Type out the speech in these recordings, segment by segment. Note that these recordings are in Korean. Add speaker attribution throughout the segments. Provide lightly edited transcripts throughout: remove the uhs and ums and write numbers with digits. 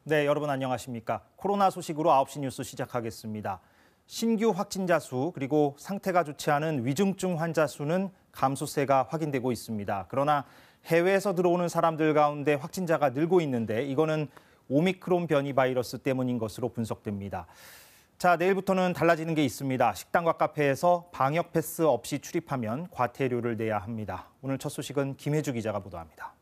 Speaker 1: 네, 여러분 안녕하십니까. 코로나 소식으로 9시 뉴스 시작하겠습니다. 신규 확진자 수 그리고 상태가 좋지 않은 위중증 환자 수는 감소세가 확인되고 있습니다. 그러나 해외에서 들어오는 사람들 가운데 확진자가 늘고 있는데 이거는 오미크론 변이 바이러스 때문인 것으로 분석됩니다. 자, 내일부터는 달라지는 게 있습니다. 식당과 카페에서 방역 패스 없이 출입하면 과태료를 내야 합니다. 오늘 첫 소식은 김혜주 기자가 보도합니다.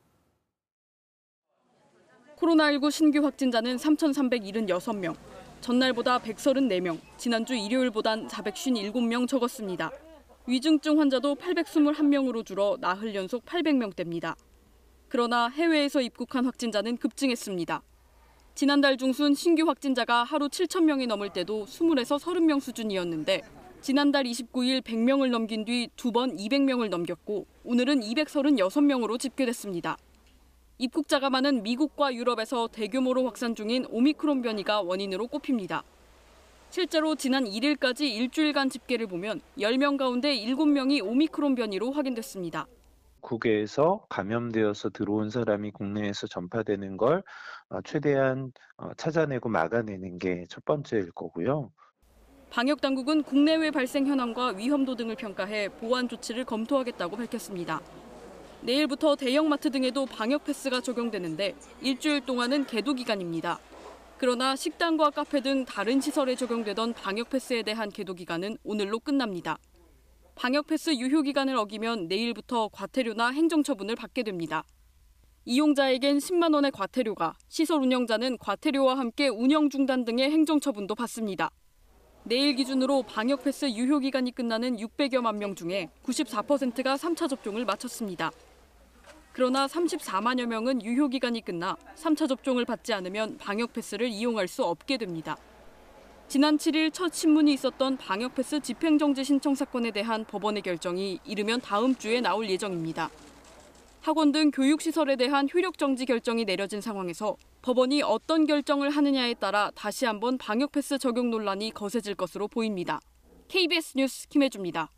Speaker 2: 코로나19 신규 확진자는 3,376명, 전날보다 134명, 지난주 일요일보단 457명 적었습니다. 위중증 환자도 821명으로 줄어 나흘 연속 800명대입니다. 그러나 해외에서 입국한 확진자는 급증했습니다. 지난달 중순 신규 확진자가 하루 7,000명이 넘을 때도 20에서 30명 수준이었는데 지난달 29일 100명을 넘긴 뒤 두 번 200명을 넘겼고 오늘은 236명으로 집계됐습니다. 입국자가 많은 미국과 유럽에서 대규모로 확산 중인 오미크론 변이가 원인으로 꼽힙니다. 실제로 지난 1일까지 일주일간 집계를 보면 10명 가운데 7명이 오미크론 변이로 확인됐습니다.
Speaker 3: 국외에서 감염되어서 들어온 사람이 국내에서 전파되는 걸 최대한 찾아내고 막아내는 게 첫 번째일 거고요.
Speaker 2: 방역당국은 국내외 발생 현황과 위험도 등을 평가해 보완 조치를 검토하겠다고 밝혔습니다. 내일부터 대형마트 등에도 방역 패스가 적용되는데 일주일 동안은 계도 기간입니다. 그러나 식당과 카페 등 다른 시설에 적용되던 방역 패스에 대한 계도 기간은 오늘로 끝납니다. 방역 패스 유효 기간을 어기면 내일부터 과태료나 행정처분을 받게 됩니다. 이용자에겐 10만 원의 과태료가, 시설 운영자는 과태료와 함께 운영 중단 등의 행정처분도 받습니다. 내일 기준으로 방역 패스 유효 기간이 끝나는 600여만 명 중에 94%가 3차 접종을 마쳤습니다. 그러나 34만여 명은 유효 기간이 끝나 3차 접종을 받지 않으면 방역 패스를 이용할 수 없게 됩니다. 지난 7일 첫 신문이 있었던 방역 패스 집행정지 신청 사건에 대한 법원의 결정이 이르면 다음 주에 나올 예정입니다. 학원 등 교육시설에 대한 효력 정지 결정이 내려진 상황에서 법원이 어떤 결정을 하느냐에 따라 다시 한번 방역 패스 적용 논란이 거세질 것으로 보입니다. KBS 뉴스 김혜주입니다.